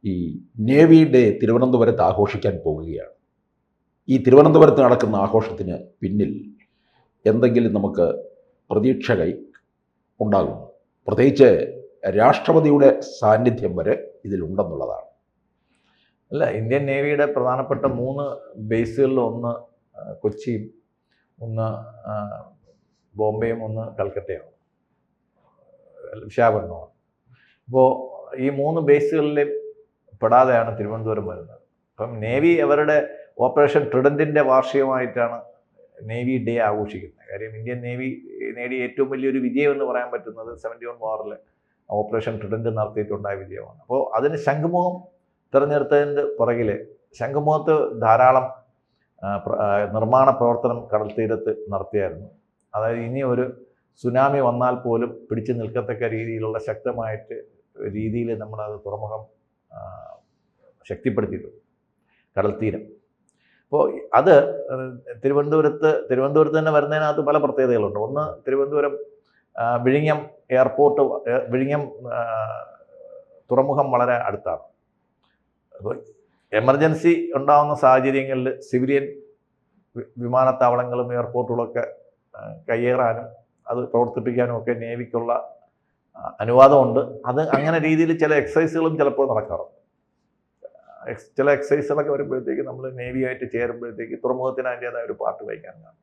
ഈ navy day തിരുവനന്തപുരത്ത് ആഘോഷിക്കാൻ പോവുകയാണ്. ഈ തിരുവനന്തപുരത്ത് നടക്കുന്ന ആഘോഷത്തിന് പിന്നിൽ എന്തെങ്കിലും നമുക്ക് പ്രതീക്ഷ ഉണ്ടാകും? പ്രത്യേകിച്ച് രാഷ്ട്രപതിയുടെ സാന്നിധ്യം വരെ ഇതിലുണ്ടെന്നുള്ളതാണ്. അല്ല, ഇന്ത്യൻ നേവിയുടെ പ്രധാനപ്പെട്ട 3 ബേസുകളിൽ ഒന്ന് കൊച്ചിയും, ഒന്ന് ബോംബെയും, ഒന്ന് കൽക്കട്ടയാണ്, വിശാഖപട്ടണമാണ്. അപ്പോൾ ഈ 3 ബേസുകളിലും പെടാതെയാണ് തിരുവനന്തപുരം വരുന്നത്. അപ്പം നേവി അവരുടെ ഓപ്പറേഷൻ ട്രിഡൻറ്റിൻ്റെ വാർഷികമായിട്ടാണ് നേവി ഡേ ആഘോഷിക്കുന്നത്. കാര്യം ഇന്ത്യൻ നേവി നേടിയ ഏറ്റവും വലിയൊരു വിജയം എന്ന് പറയാൻ പറ്റുന്നത് 71 വാറിൽ ഓപ്പറേഷൻ ട്രിഡൻറ്റ് നടത്തിയിട്ടുണ്ടായ വിജയമാണ്. അപ്പോൾ അതിന് ശംഖുമുഖം തിരഞ്ഞെടുത്തതിൻ്റെ പുറകിൽ ശംഖുമുഖത്ത് ധാരാളം നിർമ്മാണ പ്രവർത്തനം കടൽ തീരത്ത് നടത്തിയായിരുന്നു. അതായത് ഇനി ഒരു സുനാമി വന്നാൽ പോലും പിടിച്ചു നിൽക്കത്തക്ക രീതിയിലുള്ള ശക്തമായിട്ട് രീതിയിൽ നമ്മളത് തുറമുഖം ശക്തിപ്പെടുത്തിയിട്ടുണ്ട്, കടൽ തീരം. അപ്പോൾ അത് തിരുവനന്തപുരത്ത് തന്നെ വരുന്നതിനകത്ത് പല പ്രത്യേകതകളുണ്ട്. ഒന്ന്, തിരുവനന്തപുരം വിഴിഞ്ഞം എയർപോർട്ട്, വിഴിഞ്ഞം തുറമുഖം വളരെ അടുത്താണ്. അപ്പോൾ എമർജൻസി ഉണ്ടാകുന്ന സാഹചര്യങ്ങളിൽ സിവിലിയൻ വിമാനത്താവളങ്ങളും എയർപോർട്ടുകളൊക്കെ കയ്യേറാനും അത് പ്രവർത്തിപ്പിക്കാനും ഒക്കെ നേവിക്കുള്ള അനുവാദമുണ്ട്. അത് അങ്ങനെ രീതിയിൽ ചില എക്സസൈസുകളും ചിലപ്പോൾ നടക്കാറുണ്ട്. ചില എക്സസൈസുകളൊക്കെ വരുമ്പോഴത്തേക്ക് നമ്മൾ നേവിയായിട്ട് ചേരുമ്പോഴത്തേക്ക് തുറമുഖത്തിന് അതിൻ്റേതായ ഒരു പാർട്ട് വഹിക്കാൻ കാണും.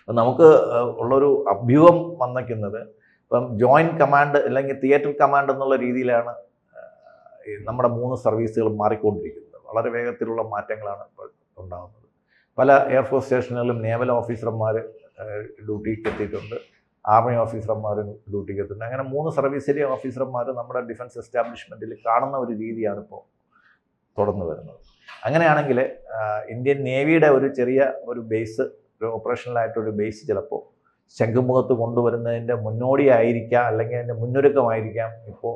അപ്പം നമുക്ക് ഉള്ളൊരു അഭ്യൂഹം വന്നിരിക്കുന്നത്, ഇപ്പം ജോയിൻറ്റ് കമാൻഡ് അല്ലെങ്കിൽ തിയേറ്റർ കമാൻഡ് എന്നുള്ള രീതിയിലാണ് നമ്മുടെ 3 സർവീസുകളും മാറിക്കൊണ്ടിരിക്കുന്നത്. വളരെ വേഗത്തിലുള്ള മാറ്റങ്ങളാണ് ഇപ്പോൾ ഉണ്ടാകുന്നത്. പല എയർഫോഴ്സ് സ്റ്റേഷനുകളിലും നേവൽ ഓഫീസർമാർ ഡ്യൂട്ടിക്ക് എത്തിയിട്ടുണ്ട്, ആർമി ഓഫീസർമാർ ഡ്യൂട്ടിക്ക് എത്തിയിട്ടുണ്ട്. അങ്ങനെ 3 സർവീസിലെ ഓഫീസർമാർ നമ്മുടെ ഡിഫൻസ് എസ്റ്റാബ്ലിഷ്മെൻറ്റിൽ കാണുന്ന ഒരു രീതിയാണ് ഇപ്പോൾ തുടർന്ന് വരുന്നത്. അങ്ങനെയാണെങ്കിൽ ഇന്ത്യൻ നേവിയുടെ ഒരു ചെറിയ ഒരു ബേസ്, ഒരു ഓപ്പറേഷണലായിട്ടൊരു ബേസ് ചിലപ്പോൾ ശംഖുമുഖത്ത് കൊണ്ടുവരുന്നതിൻ്റെ മുന്നോടിയായിരിക്കാം, അല്ലെങ്കിൽ അതിൻ്റെ മുന്നൊരുക്കമായിരിക്കാം ഇപ്പോൾ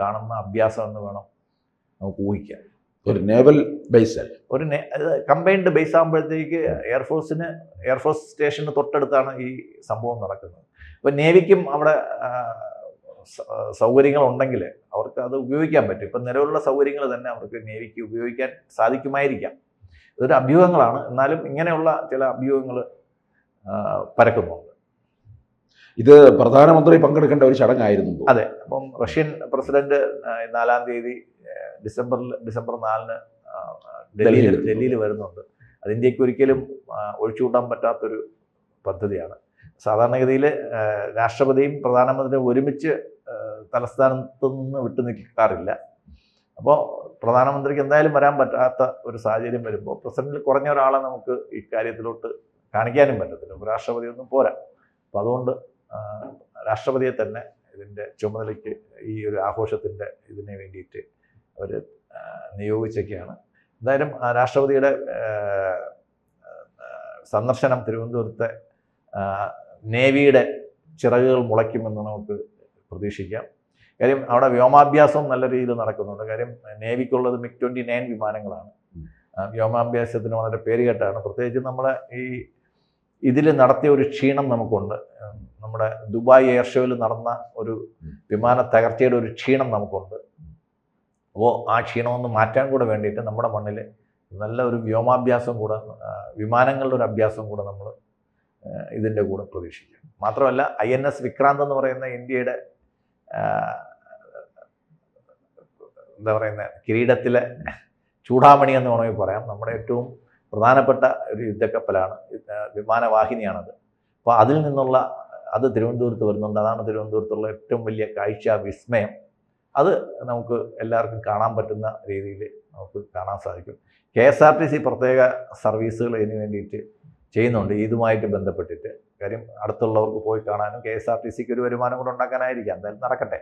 കാണുന്ന അഭ്യാസം എന്ന് വേണം നമുക്ക് ഊഹിക്കാൻ. ഒരു നേവൽ ബേസ്, ഒരു കമ്പൈൻഡ് ബേസ് ആകുമ്പോഴത്തേക്ക് എയർഫോഴ്സ് സ്റ്റേഷന് തൊട്ടടുത്താണ് ഈ സംഭവം നടക്കുന്നത്. അപ്പോൾ നേവിക്കും അവിടെ സൗകര്യങ്ങളുണ്ടെങ്കിൽ അവർക്ക് അത് ഉപയോഗിക്കാൻ പറ്റും. ഇപ്പം നിലവിലുള്ള സൗകര്യങ്ങൾ തന്നെ അവർക്ക് നേവിക്ക് ഉപയോഗിക്കാൻ സാധിക്കുമായിരിക്കാം. ഇതൊരു അഭ്യൂഹങ്ങളാണ്, എന്നാലും ഇങ്ങനെയുള്ള ചില അഭ്യൂഹങ്ങൾ പരക്കുന്നുണ്ട്. ഇത് പ്രധാനമന്ത്രി പങ്കെടുക്കേണ്ട ഒരു ചടങ്ങായിരുന്നു. അതെ. അപ്പം റഷ്യൻ പ്രസിഡന്റ് 4-ാം തീയതി ഡിസംബർ 4-ന് ഡൽഹിയിൽ വരുന്നുണ്ട്. അത് ഇന്ത്യക്ക് ഒരിക്കലും ഒഴിച്ചുകൂട്ടാൻ പറ്റാത്തൊരു പദ്ധതിയാണ്. സാധാരണഗതിയിൽ രാഷ്ട്രപതിയും പ്രധാനമന്ത്രിയും ഒരുമിച്ച് തലസ്ഥാനത്ത് നിന്ന് വിട്ടു നിൽക്കാറില്ല. അപ്പോൾ പ്രധാനമന്ത്രിക്ക് എന്തായാലും വരാൻ പറ്റാത്ത ഒരു സാഹചര്യം വരുമ്പോൾ പ്രസിഡന്റിൽ കുറഞ്ഞ ഒരാളെ നമുക്ക് ഇക്കാര്യത്തിലോട്ട് കാണിക്കാനും പറ്റത്തില്ല. ഉപരാഷ്ട്രപതി ഒന്നും പോരാ. അപ്പോൾ അതുകൊണ്ട് രാഷ്ട്രപതിയെ തന്നെ ഇതിൻ്റെ ചുമതലയ്ക്ക്, ഈ ഒരു ആഘോഷത്തിൻ്റെ ഇതിന് വേണ്ടിയിട്ട് അവർ നിയോഗിച്ചൊക്കെയാണ്. എന്തായാലും രാഷ്ട്രപതിയുടെ സന്ദർശനം തിരുവനന്തപുരത്തെ നേവിയുടെ ചിറകുകൾ മുളയ്ക്കുമെന്ന് നമുക്ക് പ്രതീക്ഷിക്കാം. കാര്യം അവിടെ വ്യോമാഭ്യാസവും നല്ല രീതിയിൽ നടക്കുന്നുണ്ട്. കാര്യം നേവിക്കുള്ളത് MiG-29 വിമാനങ്ങളാണ്. വ്യോമാഭ്യാസത്തിന് വളരെ പേരുകേട്ടാണ്. പ്രത്യേകിച്ച് നമ്മളെ ഇതിൽ നടത്തിയ ഒരു ക്ഷീണം നമുക്കുണ്ട്. നമ്മുടെ ദുബായ് എയർ ഷോയിൽ നടന്ന ഒരു വിമാന തകർച്ചയുടെ ഒരു ക്ഷീണം നമുക്കുണ്ട്. അപ്പോൾ ആ ക്ഷീണമൊന്ന് മാറ്റാൻ കൂടെ വേണ്ടിയിട്ട് നമ്മുടെ മണ്ണിൽ നല്ല ഒരു വ്യോമാഭ്യാസം കൂടെ, വിമാനങ്ങളുടെ ഒരു അഭ്യാസം കൂടെ നമ്മൾ ഇതിൻ്റെ കൂടെ പ്രതീക്ഷിക്കും. മാത്രമല്ല INS വിക്രാന്ത് എന്ന് പറയുന്ന ഇന്ത്യയുടെ എന്താ പറയുന്ന കിരീടത്തിലെ ചൂടാമണി എന്ന് വേണമെങ്കിൽ പറയാം. നമ്മുടെ ഏറ്റവും പ്രധാനപ്പെട്ട ഒരു യുദ്ധക്കപ്പലാണ്, വിമാനവാഹിനിയാണത്. അപ്പോൾ അതിൽ നിന്നുള്ള അത് തിരുവനന്തപുരത്ത് വരുന്നുണ്ട്. അതാണ് തിരുവനന്തപുരത്തുള്ള ഏറ്റവും വലിയ കാഴ്ച വിസ്മയം. അത് നമുക്ക് എല്ലാവർക്കും കാണാൻ പറ്റുന്ന രീതിയിൽ നമുക്ക് കാണാൻ സാധിക്കും. KSRTC പ്രത്യേക സർവീസുകൾ ഇതിന് വേണ്ടിയിട്ട് ചെയ്യുന്നുണ്ട്, ഇതുമായിട്ട് ബന്ധപ്പെട്ടിട്ട്. കാര്യം അടുത്തുള്ളവർക്ക് പോയി കാണാനും KSRTCക്ക് ഒരു വരുമാനം കൂടെ ഉണ്ടാക്കാനായിരിക്കാം. എന്തായാലും നടക്കട്ടെ,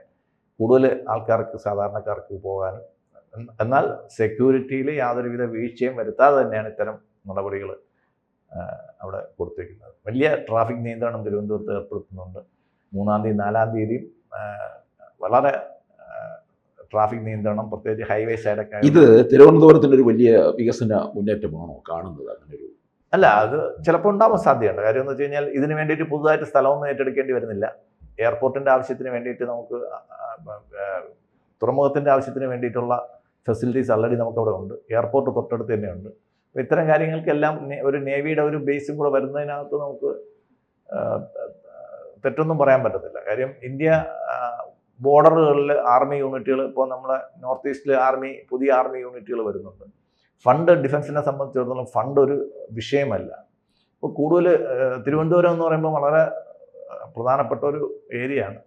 കൂടുതൽ ആൾക്കാർക്ക്, സാധാരണക്കാർക്ക് പോകാനും. എന്നാൽ സെക്യൂരിറ്റിയിൽ യാതൊരുവിധ വീഴ്ചയും വരുത്താതെ തന്നെയാണ് ഇത്തരം നടപടികൾ അവിടെ കൊടുത്തിരിക്കുന്നത്. വലിയ ട്രാഫിക് നിയന്ത്രണം തിരുവനന്തപുരത്ത് ഏർപ്പെടുത്തുന്നുണ്ട്. 3-ാം തീയതി 4-ാം തീയതിയും വളരെ ട്രാഫിക് നിയന്ത്രണം, പ്രത്യേകിച്ച് ഹൈവേ സൈഡൊക്കെ. ഇത് തിരുവനന്തപുരത്തിൻ്റെ ഒരു വലിയ വികസന മുന്നേറ്റമാണോ കാണുന്നത്? അങ്ങനെ ഒരു അല്ല, അത് ചിലപ്പോൾ ഉണ്ടാവാൻ സാധ്യതയുണ്ട്. കാര്യം എന്ന് വെച്ച് കഴിഞ്ഞാൽ ഇതിന് വേണ്ടിയിട്ട് പുതുതായിട്ട് സ്ഥലമൊന്നും ഏറ്റെടുക്കേണ്ടി വരുന്നില്ല. എയർപോർട്ടിൻ്റെ ആവശ്യത്തിന് വേണ്ടിയിട്ട് നമുക്ക്, തുറമുഖത്തിൻ്റെ ആവശ്യത്തിന് വേണ്ടിയിട്ടുള്ള ഫെസിലിറ്റീസ് ഓൾറെഡി നമുക്കവിടെ ഉണ്ട്. എയർപോർട്ട് തൊട്ടടുത്ത് തന്നെയുണ്ട്. അപ്പോൾ ഇത്തരം കാര്യങ്ങൾക്കെല്ലാം ഒരു നേവിയുടെ ഒരു ബേസും കൂടെ വരുന്നതിനകത്ത് നമുക്ക് തെറ്റൊന്നും പറയാൻ പറ്റത്തില്ല. കാര്യം ഇന്ത്യ ബോർഡറുകളിൽ ആർമി യൂണിറ്റുകൾ, ഇപ്പോൾ നമ്മളെ നോർത്ത് ഈസ്റ്റിൽ പുതിയ ആർമി യൂണിറ്റുകൾ വരുന്നുണ്ട്. ഫണ്ട് ഡിഫൻസിനെ സംബന്ധിച്ചിടത്തോളം ഫണ്ട് ഒരു വിഷയമല്ല. ഇപ്പോൾ കൂടുതൽ തിരുവനന്തപുരം എന്ന് പറയുമ്പോൾ വളരെ പ്രധാനപ്പെട്ട ഒരു ഏരിയ ആണ്.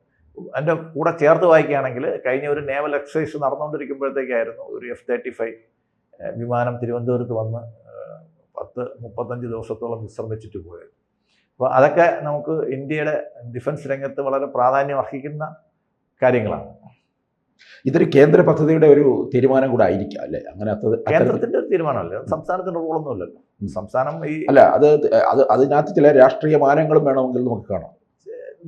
അതിൻ്റെ കൂടെ ചേർത്ത് വായിക്കുകയാണെങ്കിൽ കഴിഞ്ഞ ഒരു നേവൽ എക്സസൈസ് നടന്നുകൊണ്ടിരിക്കുമ്പോഴത്തേക്കായിരുന്നു ഒരു F-35 വിമാനം തിരുവനന്തപുരത്ത് വന്ന് 30-35 ദിവസത്തോളം വിശ്രമിച്ചിട്ട് പോയത്. അപ്പോൾ അതൊക്കെ നമുക്ക് ഇന്ത്യയുടെ ഡിഫൻസ് രംഗത്ത് വളരെ പ്രാധാന്യം അർഹിക്കുന്ന കാര്യങ്ങളാണ്. ഇതൊരു കേന്ദ്ര പദ്ധതിയുടെ ഒരു തീരുമാനം കൂടെ ആയിരിക്കാം അല്ലേ? അങ്ങനെ കേന്ദ്രത്തിൻ്റെ ഒരു തീരുമാനമല്ല, സംസ്ഥാനത്തിൻ്റെ റോളൊന്നുമില്ലല്ലോ. സംസ്ഥാനം അല്ല, അതിനകത്ത് ചില രാഷ്ട്രീയ മാനങ്ങളും വേണമെങ്കിൽ നമുക്ക് കാണാം.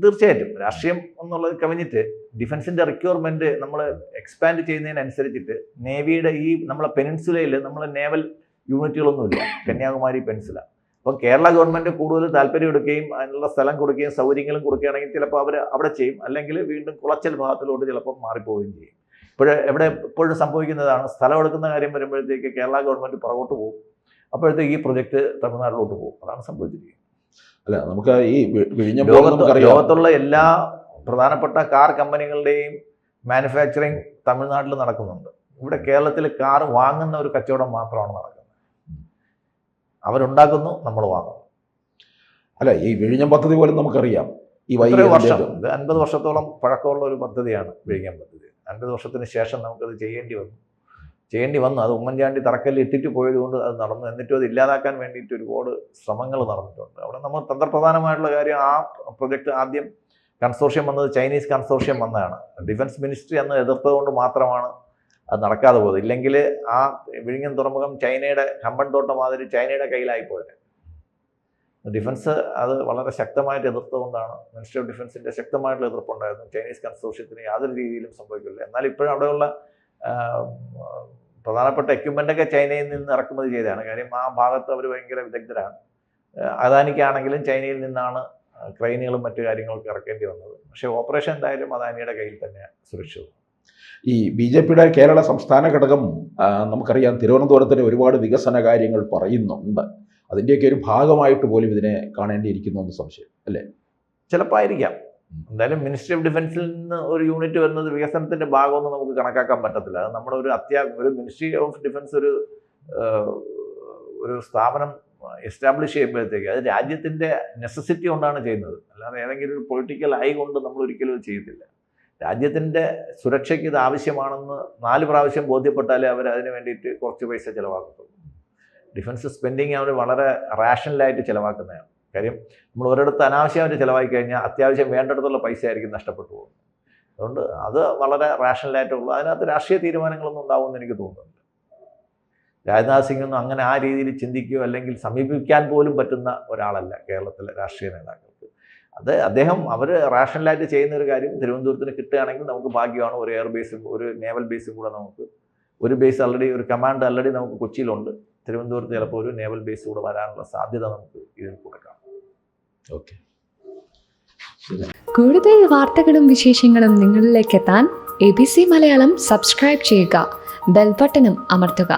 തീർച്ചയായിട്ടും രാഷ്ട്രീയം എന്നുള്ളത് കവിഞ്ഞിട്ട് ഡിഫൻസിൻ്റെ റിക്വയർമെൻറ്റ് നമ്മൾ എക്സ്പാൻഡ് ചെയ്യുന്നതിനനുസരിച്ചിട്ട് നേവിയുടെ ഈ നമ്മളെ പെനിൻസുലയിൽ നമ്മളെ നേവൽ യൂണിറ്റുകളൊന്നുമില്ല, കന്യാകുമാരി പെനിൻസുല. അപ്പം കേരള ഗവൺമെൻറ് കൂടുതൽ താല്പര്യം എടുക്കുകയും അതിനുള്ള സ്ഥലം കൊടുക്കുകയും സൗകര്യങ്ങളും കൊടുക്കുകയാണെങ്കിൽ ചിലപ്പോൾ അവർ അവിടെ ചെയ്യും, അല്ലെങ്കിൽ വീണ്ടും കുളച്ചൽ ഭാഗത്തിലോട്ട് ചിലപ്പോൾ മാറിപ്പോവുകയും ചെയ്യും. എപ്പോഴും സംഭവിക്കുന്നതാണ്, സ്ഥലം എടുക്കുന്ന കാര്യം വരുമ്പോഴത്തേക്ക് കേരള ഗവൺമെൻറ് പുറകോട്ട് പോകും, അപ്പോഴത്തേക്ക് ഈ പ്രൊജക്റ്റ് തമിഴ്നാട്ടിലോട്ട് പോകും. അതാണ് സംഭവിച്ചിരിക്കുന്നത്. അല്ല, നമുക്ക് ഈ ലോകത്തുള്ള എല്ലാ പ്രധാനപ്പെട്ട കാർ കമ്പനികളുടെയും മാനുഫാക്ചറിങ് തമിഴ്നാട്ടിൽ നടക്കുന്നുണ്ട്. ഇവിടെ കേരളത്തിൽ കാർ വാങ്ങുന്ന ഒരു കച്ചവടം മാത്രമാണ് നടക്കുന്നത്. അവരുണ്ടാക്കുന്നു, നമ്മൾ വാങ്ങുന്നു. അല്ല, ഈ വിഴിഞ്ഞം പദ്ധതി പോലും നമുക്കറിയാം. ഈ വർഷം, ഇത് 50 വർഷത്തോളം പഴക്കമുള്ള ഒരു പദ്ധതിയാണ് വിഴിഞ്ഞം പദ്ധതി. 50 വർഷത്തിന് ശേഷം നമുക്കത് ചെയ്യേണ്ടി വന്നു. അത് ഉമ്മൻചാണ്ടി തറക്കല്ല് ഇട്ടിട്ട് പോയതുകൊണ്ട് അത് നടന്നു. എന്നിട്ടും അത് ഇല്ലാതാക്കാൻ വേണ്ടിയിട്ട് ഒരുപാട് ശ്രമങ്ങൾ നടന്നിട്ടുണ്ട്. അവിടെ നമ്മൾ തന്ത്രപ്രധാനമായിട്ടുള്ള കാര്യം, ആ പ്രൊജക്റ്റ് ആദ്യം കൺസോർഷ്യം വന്നത് ചൈനീസ് കൺസോർഷ്യം വന്നതാണ്. ഡിഫൻസ് മിനിസ്ട്രി അന്ന് എതിർത്തതുകൊണ്ട് മാത്രമാണ് അത് നടക്കാതെ പോയത്. ഇല്ലെങ്കിൽ ആ വിഴിഞ്ഞം തുറമുഖം ചൈനയുടെ കമ്പൻതോട്ടം മാതിരി ചൈനയുടെ കയ്യിലായിപ്പോയത്. ഡിഫൻസ് അത് വളരെ ശക്തമായിട്ട് എതിർത്തുകൊണ്ടാണ്, മിനിസ്ട്രി ഓഫ് ഡിഫൻസിൻ്റെ ശക്തമായിട്ടുള്ള എതിർപ്പുണ്ടായിരുന്നു. ചൈനീസ് കൺസോർഷ്യത്തിന് യാതൊരു രീതിയിലും സംഭവിക്കില്ല. എന്നാൽ ഇപ്പോഴും അവിടെയുള്ള പ്രധാനപ്പെട്ട എക്യുപ്മെൻ്റൊക്കെ ചൈനയിൽ നിന്ന് ഇറക്കുമതി ചെയ്തതാണ്. കാര്യം ആ ഭാഗത്ത് അവർ ഭയങ്കര വിദഗ്ധരാണ്. അദാനിക്കാണെങ്കിലും ചൈനയിൽ നിന്നാണ് ക്രെയിനുകളും മറ്റു കാര്യങ്ങളൊക്കെ ഇറക്കേണ്ടി വന്നത്. പക്ഷേ ഓപ്പറേഷൻ എന്തായാലും അദാനിയുടെ കയ്യിൽ തന്നെ സുരക്ഷിതം. ഈ BJPയുടെ കേരള സംസ്ഥാന ഘടകം നമുക്കറിയാം, തിരുവനന്തപുരത്തിന് ഒരുപാട് വികസന കാര്യങ്ങൾ പറയുന്നുണ്ട്. അതിൻ്റെയൊക്കെ ഒരു ഭാഗമായിട്ട് പോലും ഇതിനെ കാണേണ്ടിയിരിക്കുന്നു എന്ന് സംശയം അല്ലേ? ചിലപ്പോൾ ആയിരിക്കാം. എന്തായാലും മിനിസ്ട്രി ഓഫ് ഡിഫൻസിൽ നിന്ന് ഒരു യൂണിറ്റ് വരുന്നത് വികസനത്തിൻ്റെ ഭാഗമൊന്നും നമുക്ക് കണക്കാക്കാൻ പറ്റത്തില്ല. അത് നമ്മുടെ ഒരു മിനിസ്ട്രി ഓഫ് ഡിഫൻസ് ഒരു സ്ഥാപനം എസ്റ്റാബ്ലിഷ് ചെയ്യുമ്പോഴത്തേക്ക് അത് രാജ്യത്തിൻ്റെ നെസസിറ്റി കൊണ്ടാണ് ചെയ്യുന്നത്. അല്ലാതെ ഏതെങ്കിലും ഒരു പൊളിറ്റിക്കൽ ഐ കൊണ്ട് നമ്മൾ ഒരിക്കലും അത് ചെയ്യത്തില്ല. രാജ്യത്തിൻ്റെ സുരക്ഷയ്ക്ക് ഇത് ആവശ്യമാണെന്ന് 4 പ്രാവശ്യം ബോധ്യപ്പെട്ടാലേ അവർ അതിന് വേണ്ടിയിട്ട് കുറച്ച് പൈസ ചിലവാക്കത്തുള്ളൂ. ഡിഫൻസ് സ്പെൻഡിങ് അവർ വളരെ റാഷണലായിട്ട് ചിലവാക്കുന്നതാണ്. കാര്യം നമ്മൾ ഒരിടത്ത് അനാവശ്യമായിട്ട് ചിലവാക്കി കഴിഞ്ഞാൽ അത്യാവശ്യം വേണ്ടിടത്തുള്ള പൈസ ആയിരിക്കും നഷ്ടപ്പെട്ടു പോകുന്നത്. അതുകൊണ്ട് അത് വളരെ റാഷണലായിട്ടുള്ള, അതിനകത്ത് രാഷ്ട്രീയ തീരുമാനങ്ങളൊന്നും ഉണ്ടാവുമെന്ന് എനിക്ക് തോന്നുന്നുണ്ട്. രാജ്നാഥ് സിംഗ് ഒന്നും അങ്ങനെ ആ രീതിയിൽ ചിന്തിക്കുകയോ അല്ലെങ്കിൽ സമീപിക്കാൻ പോലും പറ്റുന്ന ഒരാളല്ല കേരളത്തിലെ രാഷ്ട്രീയ നേതാക്കൾക്ക്. അദ്ദേഹം റാഷണലായിട്ട് ചെയ്യുന്ന ഒരു കാര്യം തിരുവനന്തപുരത്തിന് കിട്ടുകയാണെങ്കിൽ നമുക്ക് ഭാഗ്യമാണ്. ഒരു എയർ ബേസും ഒരു നേവൽ ബേസും കൂടെ നമുക്ക്, ഒരു ബേസ് ഓൾറെഡി, ഒരു കമാൻഡ് ഓൾറെഡി നമുക്ക് കൊച്ചിയിലുണ്ട്. തിരുവനന്തപുരത്ത് ചിലപ്പോൾ ഒരു നേവൽ ബേസ് കൂടെ വരാനുള്ള സാധ്യത നമുക്ക് ഇതിൽ കൊടുക്കാം. ഓക്കെ. കൂടുതൽ വാർത്തകളും വിശേഷങ്ങളും നിങ്ങളിലേക്ക് എത്താൻ ABC മലയാളം സബ്സ്ക്രൈബ് ചെയ്യുക, ബെൽ ബട്ടണും അമർത്തുക.